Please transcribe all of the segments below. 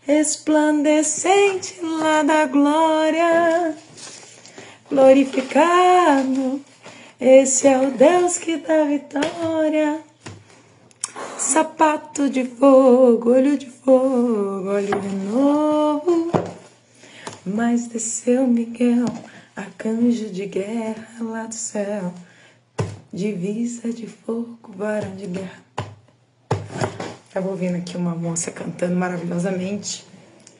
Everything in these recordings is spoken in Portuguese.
resplandecente lá da glória, glorificado, esse é o Deus que dá vitória. Sapato de fogo, olho de novo. Mas desceu Miguel, arcanjo de guerra lá do céu, divisa de fogo, varão de guerra. Tava ouvindo aqui uma moça cantando maravilhosamente,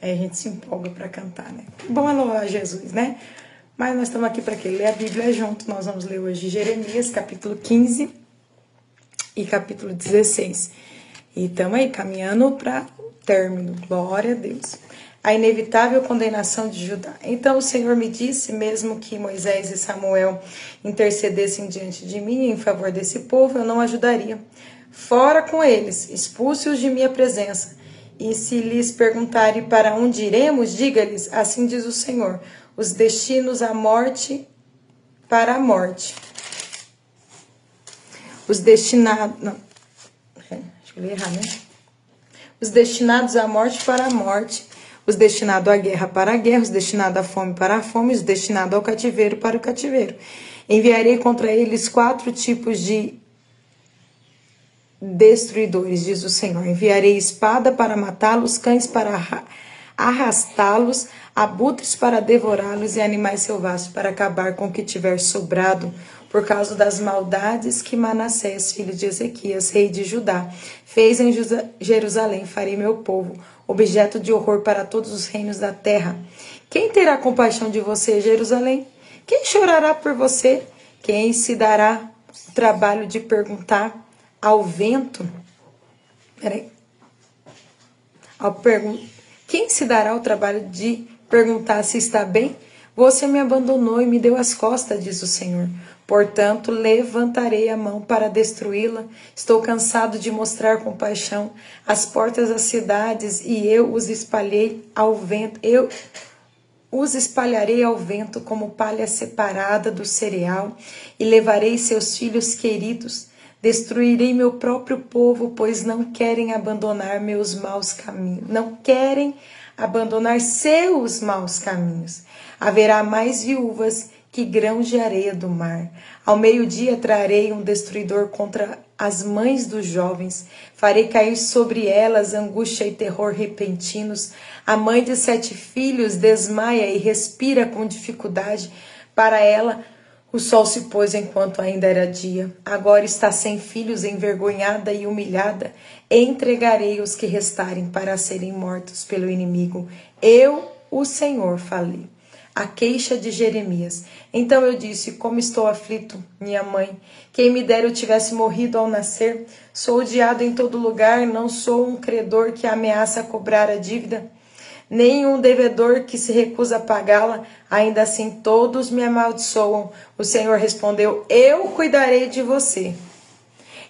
aí a gente se empolga para cantar, né? Bom é louvar Jesus, né? Mas nós estamos aqui para quê? Ler a Bíblia junto. Nós vamos ler hoje Jeremias, capítulo 15 e capítulo 16. E estamos aí caminhando para o término. Glória a Deus. A inevitável condenação de Judá. Então o Senhor me disse, mesmo que Moisés e Samuel intercedessem diante de mim em favor desse povo, eu não ajudaria. Fora com eles, expulse-os de minha presença. E se lhes perguntarem para onde iremos, diga-lhes, assim diz o Senhor, os destinos à morte para a morte. Os destinados... Não, acho que eu li errado, né? Os destinados à morte para a morte, os destinados à guerra para a guerra, os destinados à fome para a fome, os destinados ao cativeiro para o cativeiro. Enviarei contra eles 4 tipos de destruidores, diz o Senhor. Enviarei espada para matá-los, cães para arrastá-los, abutres para devorá-los e animais selvagens para acabar com o que tiver sobrado, por causa das maldades que Manassés, filho de Ezequias, rei de Judá, fez em Jerusalém. Farei meu povo objeto de horror para todos os reinos da terra. Quem terá compaixão de você, Jerusalém? Quem chorará por você? Quem se dará o trabalho de perguntar ao vento? Quem se dará o trabalho de perguntar se está bem? Você me abandonou e me deu as costas, diz o Senhor. Portanto, levantarei a mão para destruí-la. Estou cansado de mostrar compaixão às portas das cidades e eu os espalhei ao vento. Eu os espalharei ao vento como palha separada do cereal e levarei seus filhos queridos. Destruirei meu próprio povo, pois não querem abandonar meus maus caminhos. Não querem abandonar seus maus caminhos. Haverá mais viúvas que grãos de areia do mar. Ao meio-dia trarei um destruidor contra as mães dos jovens. Farei cair sobre elas angústia e terror repentinos. A mãe de 7 filhos desmaia e respira com dificuldade. Para ela, o sol se pôs enquanto ainda era dia. Agora está sem filhos, envergonhada e humilhada. Entregarei os que restarem para serem mortos pelo inimigo. Eu, o Senhor, falei. A queixa de Jeremias. Então eu disse, como estou aflito, minha mãe. Quem me dera eu tivesse morrido ao nascer. Sou odiado em todo lugar, não sou um credor que ameaça cobrar a dívida, nem um devedor que se recusa a pagá-la. Ainda assim todos me amaldiçoam. O Senhor respondeu, eu cuidarei de você.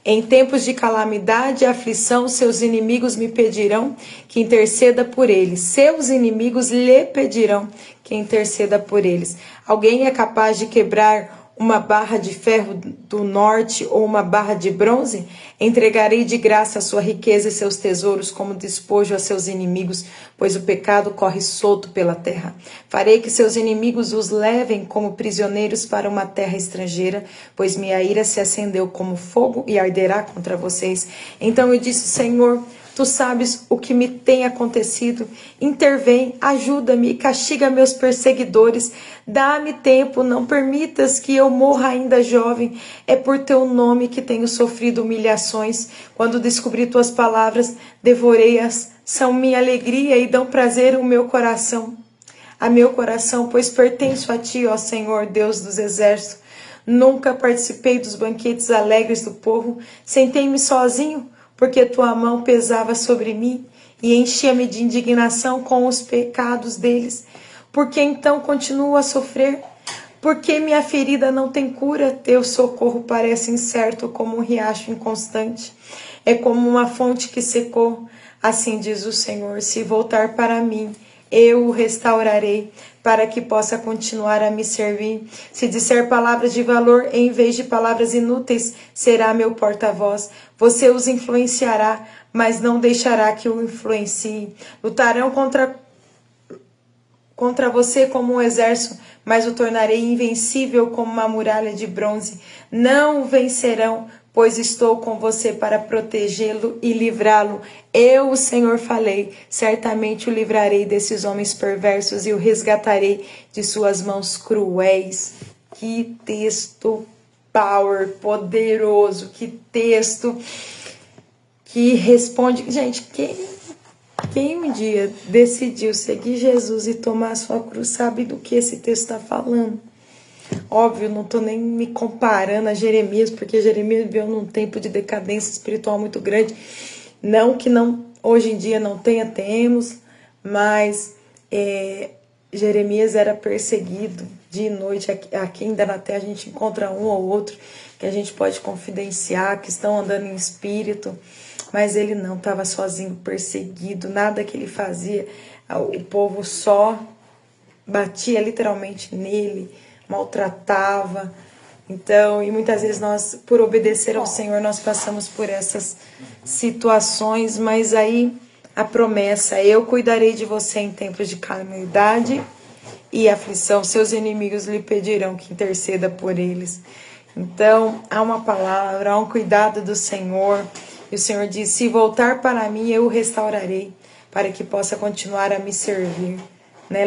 Em tempos de calamidade e aflição, seus inimigos me pedirão que interceda por eles. Seus inimigos lhe pedirão que interceda por eles. Alguém é capaz de quebrar uma barra de ferro do norte ou uma barra de bronze? Entregarei de graça a sua riqueza e seus tesouros como despojo a seus inimigos, pois o pecado corre solto pela terra. Farei que seus inimigos os levem como prisioneiros para uma terra estrangeira, pois minha ira se acendeu como fogo e arderá contra vocês. Então eu disse, Senhor, tu sabes o que me tem acontecido. Intervém, ajuda-me, castiga meus perseguidores. Dá-me tempo, não permitas que eu morra ainda jovem. É por teu nome que tenho sofrido humilhações. Quando descobri tuas palavras, devorei-as. São minha alegria e dão prazer ao meu coração. A meu coração, pois pertenço a ti, ó Senhor, Deus dos exércitos. Nunca participei dos banquetes alegres do povo. Sentei-me sozinho, porque tua mão pesava sobre mim e enchia-me de indignação com os pecados deles. Porque então continuo a sofrer? Porque minha ferida não tem cura? Teu socorro parece incerto como um riacho inconstante. É como uma fonte que secou. Assim diz o Senhor, se voltar para mim, eu o restaurarei, para que possa continuar a me servir. Se disser palavras de valor em vez de palavras inúteis, será meu porta-voz. Você os influenciará, mas não deixará que o influencie. Lutarão contra você como um exército, mas o tornarei invencível como uma muralha de bronze. Não o vencerão, pois estou com você para protegê-lo e livrá-lo. Eu, o Senhor, falei, certamente o livrarei desses homens perversos e o resgatarei de suas mãos cruéis. Que texto poderoso, que texto que responde. Gente, quem um dia decidiu seguir Jesus e tomar a sua cruz sabe do que esse texto está falando. Óbvio, não estou nem me comparando a Jeremias, porque Jeremias viveu num tempo de decadência espiritual muito grande. Não que não hoje em dia não temos, mas Jeremias era perseguido dia e noite. Aqui ainda na terra a gente encontra um ou outro que a gente pode confidenciar, que estão andando em espírito, mas ele não estava sozinho, perseguido, nada que ele fazia, o povo só batia literalmente nele, maltratava. Então, e muitas vezes nós, por obedecer ao Senhor, nós passamos por essas situações, mas aí a promessa, eu cuidarei de você em tempos de calamidade e aflição, seus inimigos lhe pedirão que interceda por eles. Então, há uma palavra, há um cuidado do Senhor, e o Senhor diz, se voltar para mim, eu o restaurarei, para que possa continuar a me servir.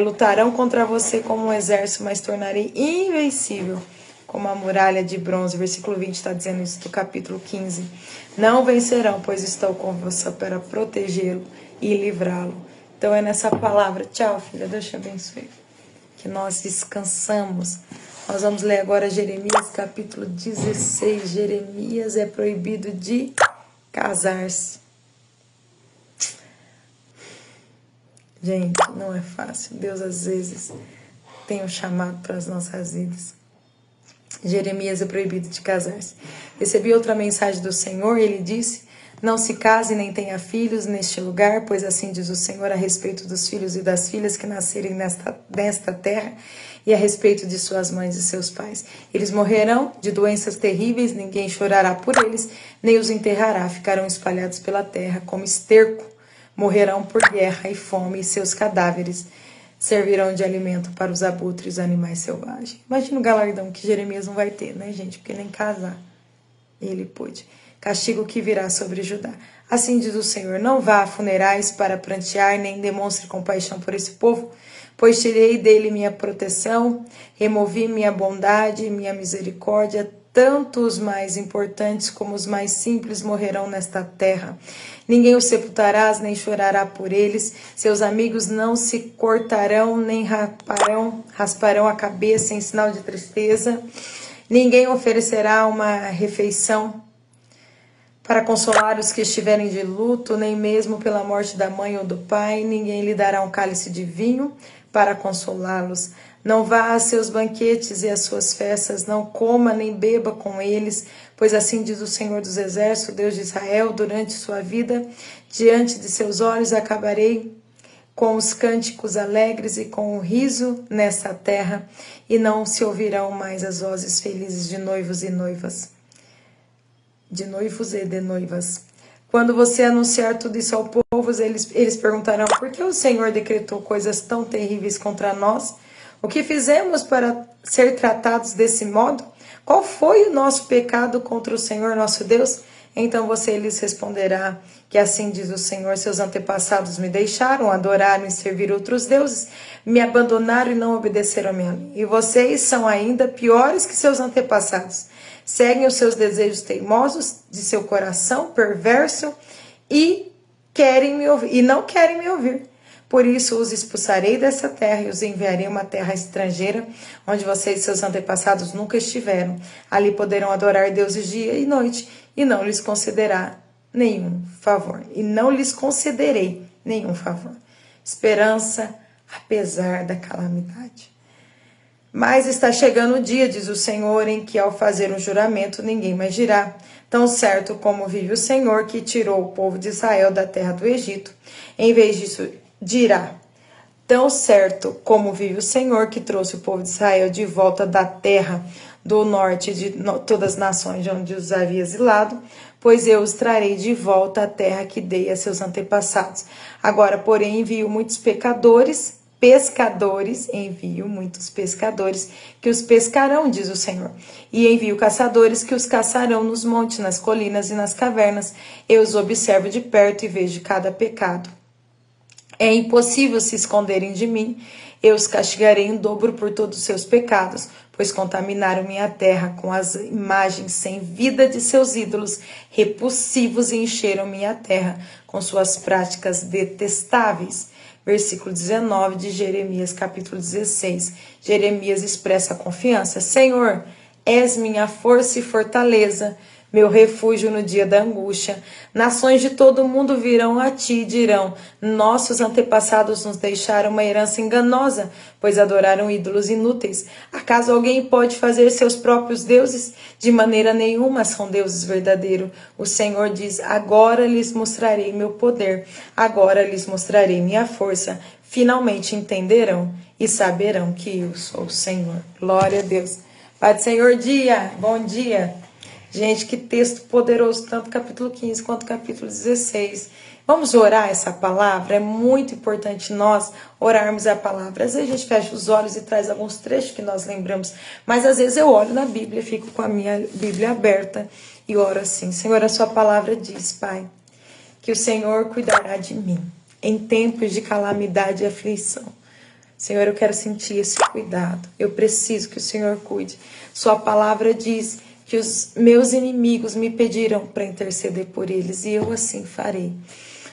Lutarão contra você como um exército, mas tornarei invencível como a muralha de bronze. Versículo 20 está dizendo isso do capítulo 15. Não vencerão, pois estou com você para protegê-lo e livrá-lo. Então é nessa palavra. Tchau, filha. Deus te abençoe. Que nós descansamos. Nós vamos ler agora Jeremias capítulo 16. Jeremias é proibido de casar-se. Gente, não é fácil. Deus às vezes tem um chamado para as nossas vidas. Jeremias é proibido de casar-se. Recebi outra mensagem do Senhor, ele disse, não se case nem tenha filhos neste lugar, pois assim diz o Senhor a respeito dos filhos e das filhas que nascerem nesta terra e a respeito de suas mães e seus pais. Eles morrerão de doenças terríveis, ninguém chorará por eles, nem os enterrará, ficarão espalhados pela terra como esterco. Morrerão por guerra e fome, e seus cadáveres servirão de alimento para os abutres e animais selvagens. Imagina o galardão que Jeremias não vai ter, né, gente? Porque nem casar ele pôde. Castigo que virá sobre Judá. Assim diz o Senhor, não vá a funerais para prantear, nem demonstre compaixão por esse povo, pois tirei dele minha proteção, removi minha bondade e minha misericórdia. Tanto os mais importantes como os mais simples morrerão nesta terra. Ninguém os sepultará, nem chorará por eles. Seus amigos não se cortarão, nem rasparão a cabeça em sinal de tristeza. Ninguém oferecerá uma refeição para consolar os que estiverem de luto, nem mesmo pela morte da mãe ou do pai. Ninguém lhe dará um cálice de vinho para consolá-los. Não vá a seus banquetes e às suas festas, não coma nem beba com eles, pois assim diz o Senhor dos Exércitos, Deus de Israel, durante sua vida, diante de seus olhos acabarei com os cânticos alegres e com o riso nessa terra, e não se ouvirão mais as vozes felizes de noivos e noivas, de noivos e de noivas. Quando você anunciar tudo isso ao povo, eles perguntarão, por que o Senhor decretou coisas tão terríveis contra nós? O que fizemos para ser tratados desse modo? Qual foi o nosso pecado contra o Senhor nosso Deus? Então você lhes responderá que assim diz o Senhor, seus antepassados me deixaram, adoraram e serviram outros deuses, me abandonaram e não obedeceram a mim. E vocês são ainda piores que seus antepassados. Seguem os seus desejos teimosos de seu coração perverso e não querem me ouvir. Por isso os expulsarei dessa terra e os enviarei a uma terra estrangeira, onde vocês e seus antepassados nunca estiveram. Ali poderão adorar deuses dia e noite, e não lhes concederá nenhum favor. E não lhes concederei nenhum favor. Esperança, apesar da calamidade. Mas está chegando o dia, diz o Senhor, em que ao fazer um juramento ninguém mais dirá, tão certo como vive o Senhor, que tirou o povo de Israel da terra do Egito. Em vez disso, dirá, Tão certo como vive o Senhor, que trouxe o povo de Israel de volta da terra do norte de todas as nações de onde os havia exilado, pois eu os trarei de volta à terra que dei a seus antepassados. Agora, porém, envio muitos envio muitos pescadores que os pescarão, diz o Senhor. E envio caçadores que os caçarão nos montes, nas colinas e nas cavernas. Eu os observo de perto e vejo cada pecado. É impossível se esconderem de mim. Eu os castigarei em dobro por todos os seus pecados, pois contaminaram minha terra com as imagens sem vida de seus ídolos repulsivos e encheram minha terra com suas práticas detestáveis. Versículo 19 de Jeremias, capítulo 16. Jeremias expressa a confiança. Senhor, és minha força e fortaleza, meu refúgio no dia da angústia. Nações de todo o mundo virão a ti e dirão: nossos antepassados nos deixaram uma herança enganosa, pois adoraram ídolos inúteis. Acaso alguém pode fazer seus próprios deuses? De maneira nenhuma são deuses verdadeiros. O Senhor diz: agora lhes mostrarei meu poder, agora lhes mostrarei minha força. Finalmente entenderão e saberão que eu sou o Senhor. Glória a Deus. Pai do Senhor, bom dia. Gente, que texto poderoso, tanto capítulo 15 quanto capítulo 16. Vamos orar essa palavra? É muito importante nós orarmos a palavra. Às vezes a gente fecha os olhos e traz alguns trechos que nós lembramos, mas às vezes eu olho na Bíblia, fico com a minha Bíblia aberta e oro assim: Senhor, a sua palavra diz, Pai, que o Senhor cuidará de mim em tempos de calamidade e aflição. Senhor, eu quero sentir esse cuidado. Eu preciso que o Senhor cuide. Sua palavra diz que os meus inimigos me pedirão para interceder por eles, e eu assim farei.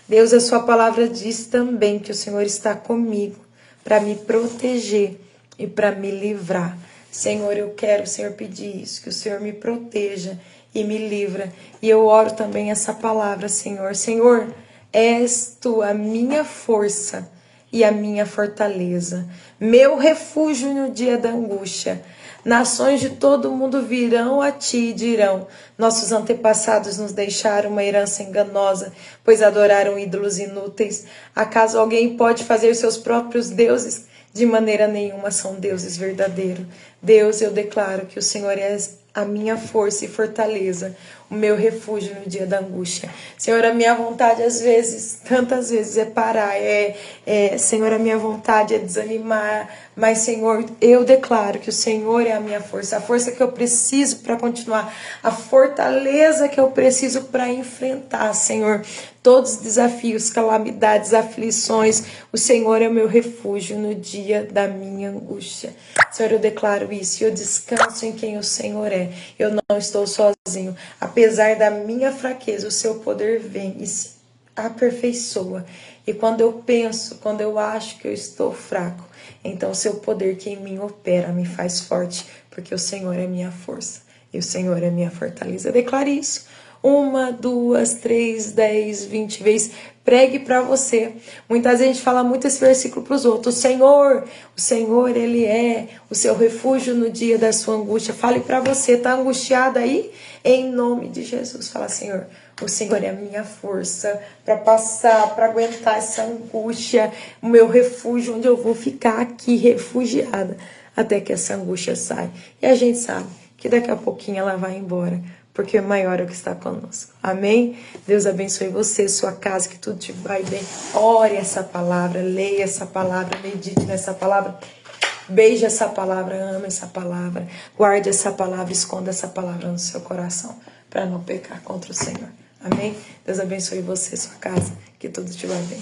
Deus, a sua palavra diz também que o Senhor está comigo para me proteger e para me livrar. Senhor, eu quero, Senhor, pedir isso, que o Senhor me proteja e me livra. E eu oro também essa palavra, Senhor. Senhor, és tu a minha força e a minha fortaleza, meu refúgio no dia da angústia. Nações de todo mundo virão a ti e dirão: nossos antepassados nos deixaram uma herança enganosa, pois adoraram ídolos inúteis. Acaso alguém pode fazer seus próprios deuses? De maneira nenhuma são deuses verdadeiros. Deus, eu declaro que o Senhor é a minha força e fortaleza, o meu refúgio no dia da angústia. Senhor, a minha vontade às vezes, tantas vezes, é parar, Senhor, a minha vontade é desanimar, mas Senhor, eu declaro que o Senhor é a minha força, a força que eu preciso para continuar, a fortaleza que eu preciso para enfrentar, Senhor, todos os desafios, calamidades, aflições. O Senhor é o meu refúgio no dia da minha angústia. Senhor, eu declaro isso e eu descanso em quem o Senhor é. Eu não estou sozinho. Apesar da minha fraqueza, o seu poder vem e se aperfeiçoa. E quando eu acho que eu estou fraco, então o seu poder que em mim opera me faz forte, porque o Senhor é minha força e o Senhor é minha fortaleza. Declare isso 1, 2, 3, 10, 20 vezes. Pregue para você. Muitas vezes a gente fala muito esse versículo para os outros. O Senhor, Ele é o seu refúgio no dia da sua angústia. Fale para você, tá angustiada aí? Em nome de Jesus, fala: Senhor, o Senhor é a minha força para passar, para aguentar essa angústia, o meu refúgio, onde eu vou ficar aqui refugiada até que essa angústia saia. E a gente sabe que daqui a pouquinho ela vai embora, porque o maior é o que está conosco. Amém? Deus abençoe você, sua casa, que tudo te vai bem. Ore essa palavra, leia essa palavra, medite nessa palavra. Beije essa palavra, ama essa palavra, guarde essa palavra, esconda essa palavra no seu coração, para não pecar contra o Senhor. Amém? Deus abençoe você, sua casa, que tudo te vai bem.